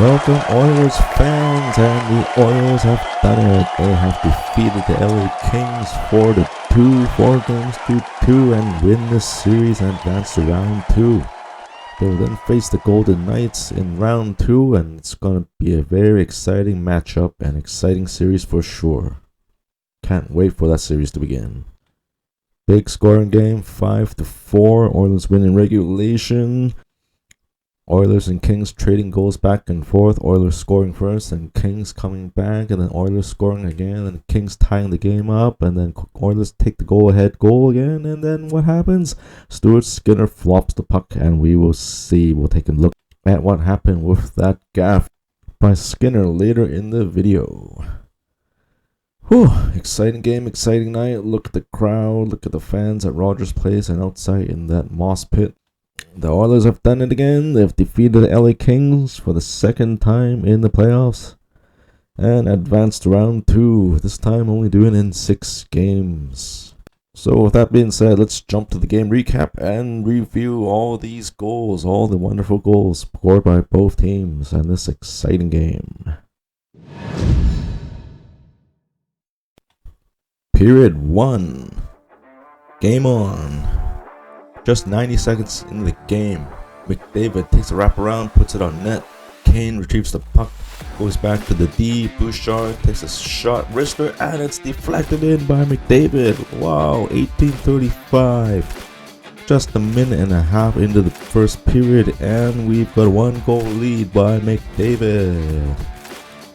Welcome Oilers fans, and the Oilers have done it. They have defeated the LA Kings 4-2, 4 games to 2, and win the series and advance to round 2. They will then face the Golden Knights in round 2, and it's going to be a very exciting matchup and exciting series for sure. Can't wait for that series to begin. Big scoring game, 5-4, Oilers win in regulation. Oilers and Kings trading goals back and forth. Oilers scoring first and Kings coming back, and then Oilers scoring again and Kings tying the game up, and then Oilers take the go-ahead goal again, and then what happens? Stuart Skinner flops the puck, and we will see. We'll take a look at what happened with that gaff by Skinner later in the video. Whew, exciting game, exciting night. Look at the crowd, look at the fans at Rogers Place and outside in that moss pit. The Oilers have done it again. They've defeated the LA Kings for the second time in the playoffs and advanced to round 2, this time only doing it in 6 games. So with that being said, let's jump to the game recap and review all these goals, all the wonderful goals scored by both teams in this exciting game. Period 1. Game on. Just 90 seconds into the game, McDavid takes a wraparound, puts it on net. Kane retrieves the puck, goes back to the D. Bouchard takes a shot, wrister, and it's deflected in by McDavid. Wow, 18:35. Just a minute and a half into the first period, and we've got a 1-goal lead by McDavid.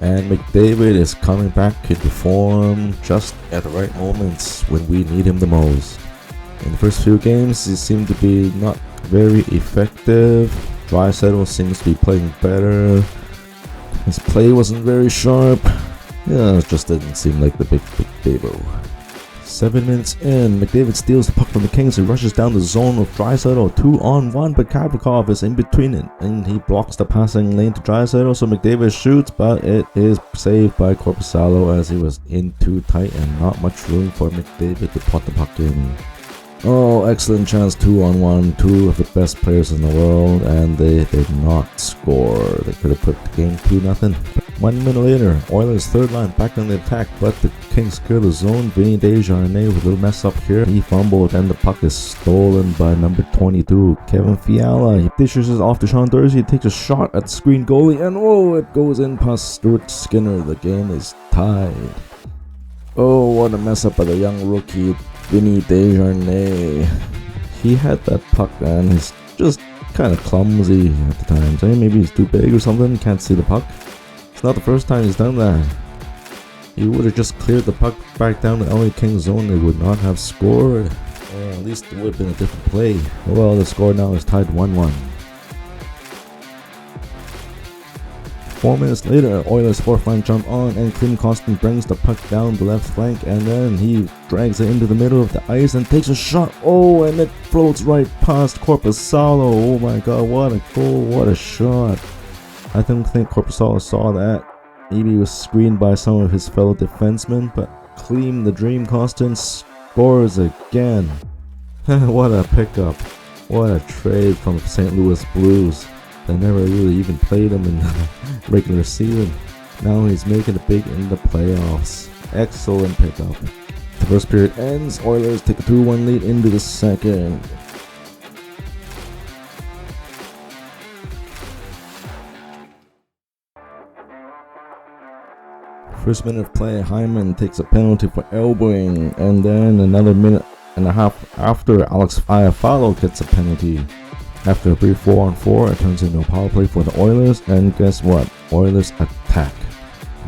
And McDavid is coming back into form just at the right moments when we need him the most. In the first few games, he seemed to be not very effective. Draisaitl seems to be playing better. His play wasn't very sharp. Yeah, it just didn't seem like the big Davo. 7 minutes in, McDavid steals the puck from the Kings and rushes down the zone with Draisaitl 2-on-1, but Kavakov is in between it, and he blocks the passing lane to Draisaitl, so McDavid shoots, but it is saved by Korpisalo as he was in too tight and not much room for McDavid to put the puck in. Oh, excellent chance, 2-on-1, 2 of the best players in the world, and they did not score. They could have put the game 2-0. 1 minute later, Oilers' third line back on the attack, but the Kings clear the zone. Vinny Desjardins with a little mess up here. He fumbled, and the puck is stolen by number 22, Kevin Fiala. He dishes it off to Sean Durzi. He takes a shot at the screen goalie, and oh, it goes in past Stuart Skinner. The game is tied. Oh, what a mess up by the young rookie, Vinny Desjardins. He had that puck, and he's just kind of clumsy at the time. So maybe he's too big or something, can't see the puck. It's not the first time he's done that. He would have just cleared the puck back down the LA Kings zone. They would not have scored. Or at least it would have been a different play. Well, the score now is tied 1-1. 4 minutes later, Oilers' fourth line jump on, and Clem Costin brings the puck down the left flank, and then he drags it into the middle of the ice and takes a shot. Oh, and it floats right past Korpisalo. Oh my god, what a goal, what a shot. I don't think Korpisalo saw that. Maybe he was screened by some of his fellow defensemen, but Clem the Dream Costin scores again. What a pickup. What a trade from the St. Louis Blues. They never really even played him in the regular season. Now he's making it big in the playoffs. Excellent pickup. The first period ends. Oilers take a 2-1 lead into the second. First minute of play, Hyman takes a penalty for elbowing, and then another minute and a half after, Alex Iafallo gets a penalty. After a brief 4-on-4, it turns into a power play for the Oilers, and guess what? Oilers attack.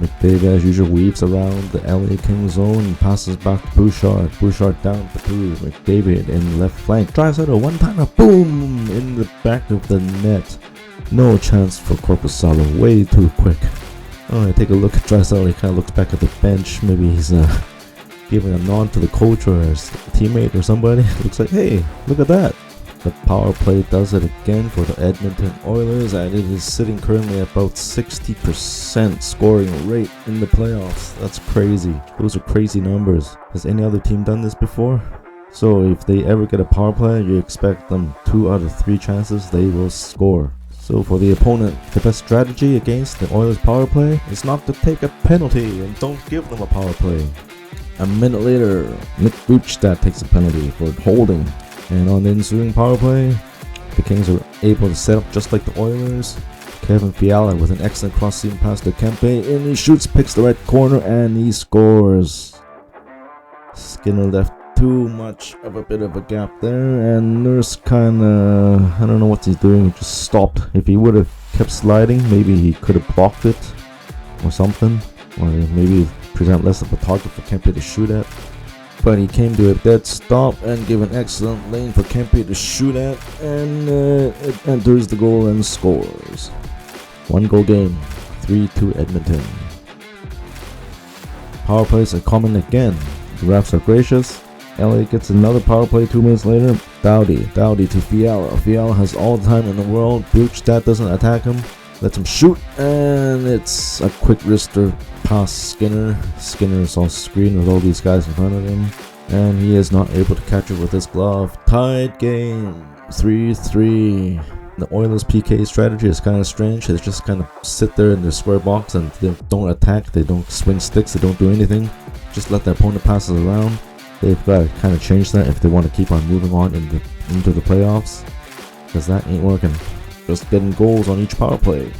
McDavid, as usual, weaves around the LA Kings zone and passes back to Bouchard. Bouchard down for 2. McDavid in left flank. Drives out a one-timer. Boom! In the back of the net. No chance for Korpisalo. Way too quick. Alright, take a look at Draisaitl. He kind of looks back at the bench. Maybe he's giving a nod to the coach or his teammate or somebody. Looks like, hey, look at that. The power play does it again for the Edmonton Oilers, and it is sitting currently at about 60% scoring rate in the playoffs. That's crazy. Those are crazy numbers. Has any other team done this before? So if they ever get a power play, you expect them 2 out of 3 chances they will score. So for the opponent, the best strategy against the Oilers power play is not to take a penalty and don't give them a power play. A minute later, McDavid takes a penalty for holding. And on the ensuing power play, the Kings are able to set up just like the Oilers. Kevin Fiala with an excellent cross-seam pass to Kempe, and he shoots, picks the right corner, and he scores. Skinner left too much of a bit of a gap there, and Nurse kinda, I don't know what he's doing, he just stopped. If he would have kept sliding, maybe he could have blocked it or something, or maybe present less of a target for Kempe to shoot at. But he came to a dead stop and gave an excellent lane for Kempe to shoot at, and it enters the goal and scores. 1 goal game, 3-2 Edmonton. Power plays are common again. The refs are gracious. LA gets another power play 2 minutes later. Doughty to Fiala. Fiala has all the time in the world. Bukestad doesn't attack him, lets him shoot, and it's a quick wrister past Skinner. Skinner is on screen with all these guys in front of him, and he is not able to catch it with his glove. Tied game, 3-3. The Oilers PK strategy is kind of strange. They just kind of sit there in the square box and they don't attack, they don't swing sticks, they don't do anything. Just let the opponent pass it around. They've got to kind of change that if they want to keep on moving on into the playoffs, because that ain't working. Just getting goals on each power play.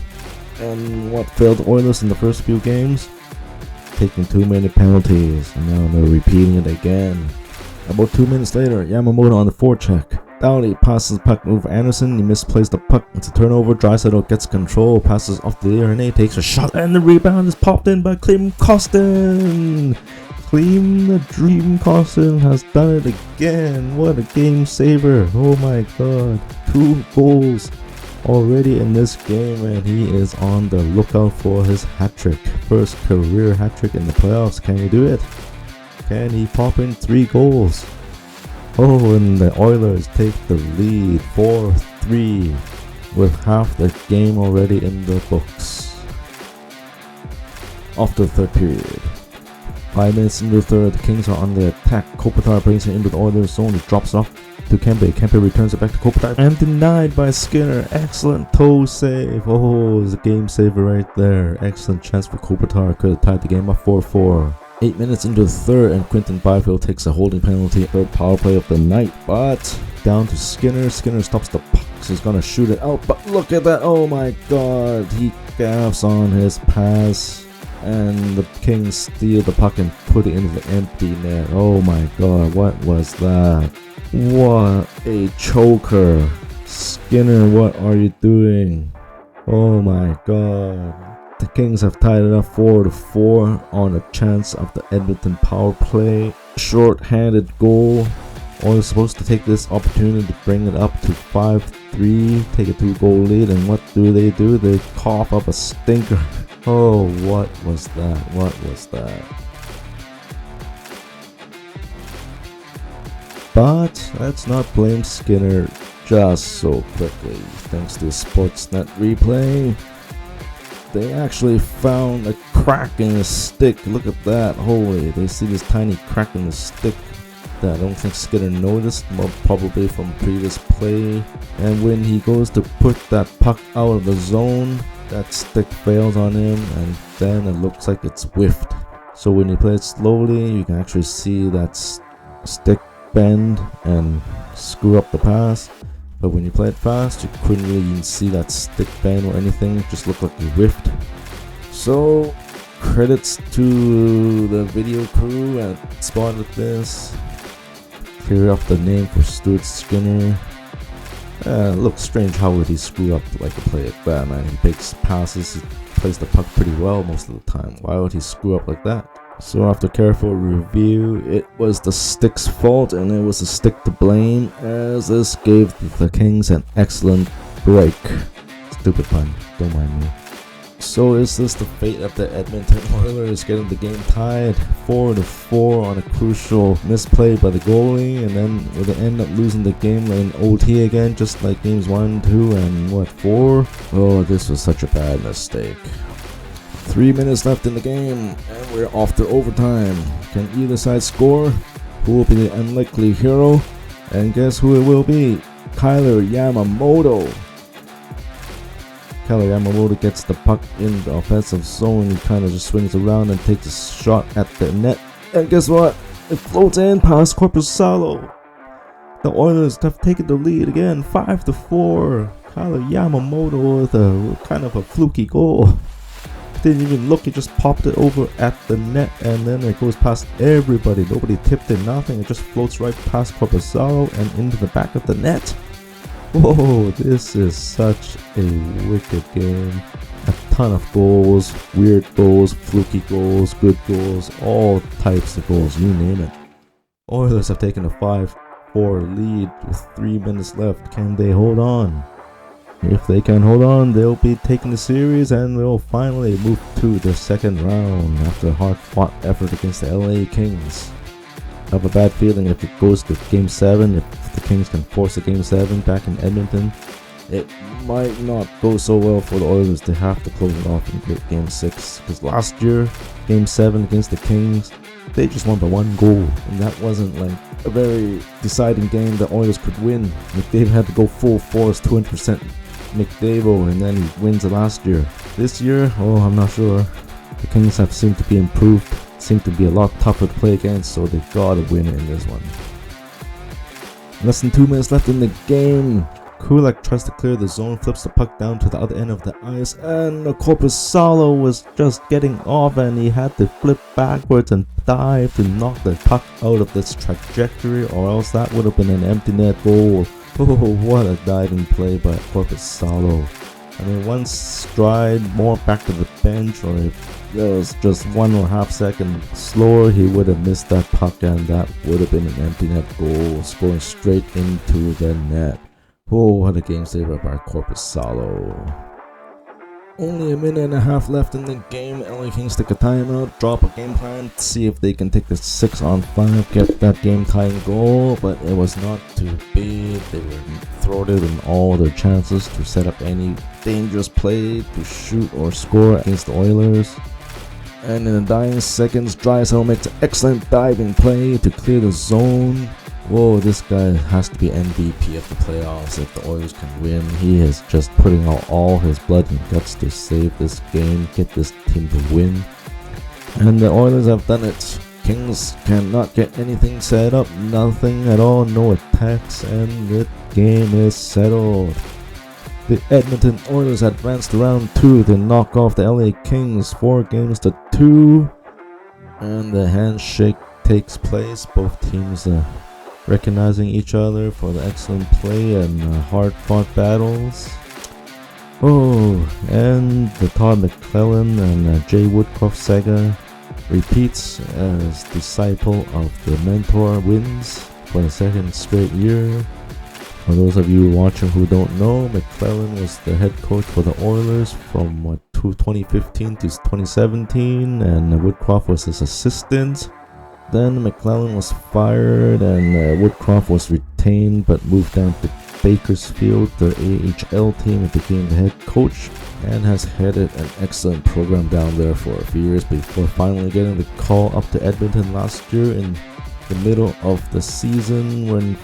And what failed the Oilers in the first few games? Taking too many penalties, and now they're repeating it again. About 2 minutes later, Yamamoto on the forecheck. Doughty passes the puck over Anderson, he misplays the puck, it's a turnover. Draisaitl gets control, passes off the air, and he takes a shot, and the rebound is popped in by Clem Costin. Clem the Dream Costin has done it again. What a game saver. Oh my god. 2 goals already in this game, and he is on the lookout for his hat-trick. First career hat-trick in the playoffs. Can he do it? Can he pop in 3 goals? Oh, and the Oilers take the lead 4-3 with half the game already in the books. After the third period, 5 minutes into the third, the Kings are on the attack. Kopitar brings it into the Oilers zone. He drops off to Kempe. Kempe returns it back to Kopitar and denied by Skinner. Excellent toe save. Oh, it's a game saver right there. Excellent chance for Kopitar. Could have tied the game up 4-4. 8 minutes into the third, and Quinton Byfield takes a holding penalty. Third power play of the night, but down to Skinner. Skinner stops the puck. He's gonna shoot it out, but look at that. Oh my god. He gaffes on his pass, and the Kings steal the puck and put it into the empty net. Oh my god, what was that? What a choker. Skinner, what are you doing? Oh my god. The Kings have tied it up 4-4 on a chance of the Edmonton power play. Short-handed goal. Oilers supposed to take this opportunity to bring it up to 5-3, take a 2-goal lead, and what do? They cough up a stinker. Oh, what was that? What was that? But let's not blame Skinner just so quickly. Thanks to Sportsnet replay, they actually found a crack in his stick. Look at that. Holy, they see this tiny crack in the stick that I don't think Skinner noticed, more probably from previous play. And when he goes to put that puck out of the zone, that stick fails on him, and then it looks like it's whiffed. So when you play it slowly, you can actually see that stick bend and screw up the pass. But when you play it fast, you couldn't really even see that stick bend or anything. It just looked like it whiffed. So credits to the video crew that spotted this. Clear up the name for Stuart Skinner. It looks strange how would he screw up like a play like that, man. He makes passes, he plays the puck pretty well most of the time. Why would he screw up like that? So after careful review, it was the stick's fault, and it was the stick to blame, as this gave the Kings an excellent break. Stupid pun, don't mind me. So is this the fate of the Edmonton Oilers, getting the game tied 4-4 on a crucial misplay by the goalie, and then will they end up losing the game in OT again, just like games 1, 2, and 4? Oh, this was such a bad mistake. 3 minutes left in the game, and we're off to overtime. Can either side score? Who will be the unlikely hero? And guess who it will be? Kyler Yamamoto. Kailer Yamamoto gets the puck in the offensive zone. He kind of just swings around and takes a shot at the net. And guess what? It floats in past Korpisalo. The Oilers have taken the lead again, 5-4. Kailer Yamamoto with a kind of a fluky goal. Didn't even look, he just popped it over at the net, and then it goes past everybody. Nobody tipped it, nothing. It just floats right past Korpisalo and into the back of the net. Whoa, this is such a wicked game. A ton of goals, weird goals, fluky goals, good goals, all types of goals, you name it. Oilers have taken a 5-4 lead with 3 minutes left. Can they hold on? If they can hold on, they'll be taking the series and they'll finally move to the second round after a hard-fought effort against the LA Kings. I have a bad feeling if it goes to Game 7, if the Kings can force a Game 7 back in Edmonton, it might not go so well for the Oilers to have to close it off in Game 6. Because last year, Game 7 against the Kings, they just won by 1 goal. And that wasn't like a very deciding game the Oilers could win. McDavid had to go full force, 200% McDavid, and then he wins it last year. This year, oh, I'm not sure. The Kings have seemed to be improved, seem to be a lot tougher to play against, so they gotta win in this one. Less than 2 minutes left in the game. Kulak tries to clear the zone, flips the puck down to the other end of the ice, and Korpisalo was just getting off and he had to flip backwards and dive to knock the puck out of this trajectory, or else that would have been an empty net goal. Oh, what a diving play by Korpisalo. I mean, one stride more back to the bench, or if there was just 1.5 seconds slower, he would have missed that puck and that would have been an empty net goal, scoring straight into the net. Oh, what a game saver by Korpisalo. Only a minute and a half left in the game. LA Kings take a timeout, drop a game plan, see if they can take the 6-on-5, get that game-tying goal, but it was not to be. They were thwarted in all their chances to set up any dangerous play to shoot or score against the Oilers. And in the dying seconds, Draisaitl makes an excellent diving play to clear the zone. Whoa, this guy has to be MVP of the playoffs if the Oilers can win. He is just putting out all his blood and guts to save this game, get this team to win. And the Oilers have done it. Kings cannot get anything set up, nothing at all, no attacks, and the game is settled. The Edmonton Oilers advanced to round 2 to knock off the LA Kings 4-2. And the handshake takes place. Both teams recognizing each other for the excellent play and hard-fought battles. Oh, and the Todd McClellan and Jay Woodcroft saga repeats as disciple of the mentor wins for the second straight year. For those of you watching who don't know, McClellan was the head coach for the Oilers from 2015 to 2017, and Woodcroft was his assistant. Then McClellan was fired and Woodcroft was retained but moved down to Bakersfield, the AHL team, and became the head coach and has headed an excellent program down there for a few years before finally getting the call up to Edmonton last year in the middle of the season when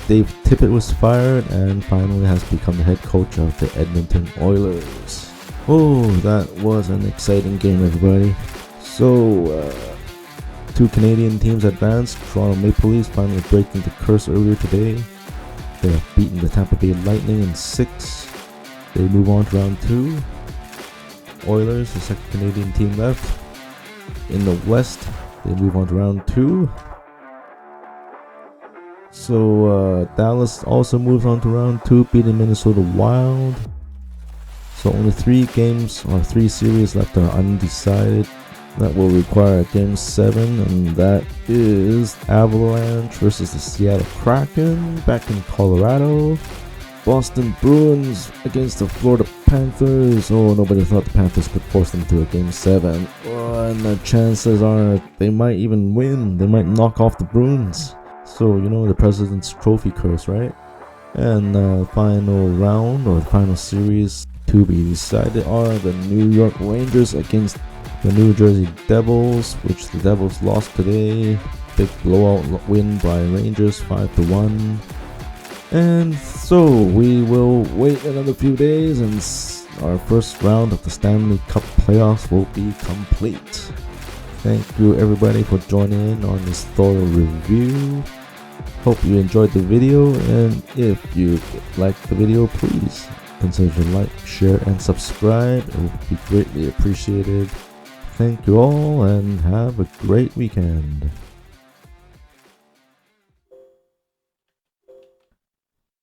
Dave Tippett was fired and finally has become the head coach of the Edmonton Oilers. Oh, that was an exciting game, everybody. So, 2 Canadian teams advanced. Toronto Maple Leafs finally breaking the curse earlier today. They have beaten the Tampa Bay Lightning in 6. They move on to round 2. Oilers, the second Canadian team left. In the West, they move on to round 2. So Dallas also moves on to round 2, beating Minnesota Wild. So only 3 games or 3 series left are undecided. That will require a Game 7, and that is Avalanche versus the Seattle Kraken back in Colorado. Boston Bruins against the Florida Panthers. Oh, nobody thought the Panthers could force them to a Game 7. Oh, and the chances are they might even win. They might knock off the Bruins. So, you know, the President's Trophy curse, right? And the final round or the final series to be decided are the New York Rangers against the New Jersey Devils, which the Devils lost today. Big blowout win by Rangers, 5-1. And so we will wait another few days and our first round of the Stanley Cup Playoffs will be complete. Thank you everybody for joining in on this thorough review. Hope you enjoyed the video, and if you liked the video, please consider to like, share, and subscribe. It would be greatly appreciated. Thank you all, and have a great weekend.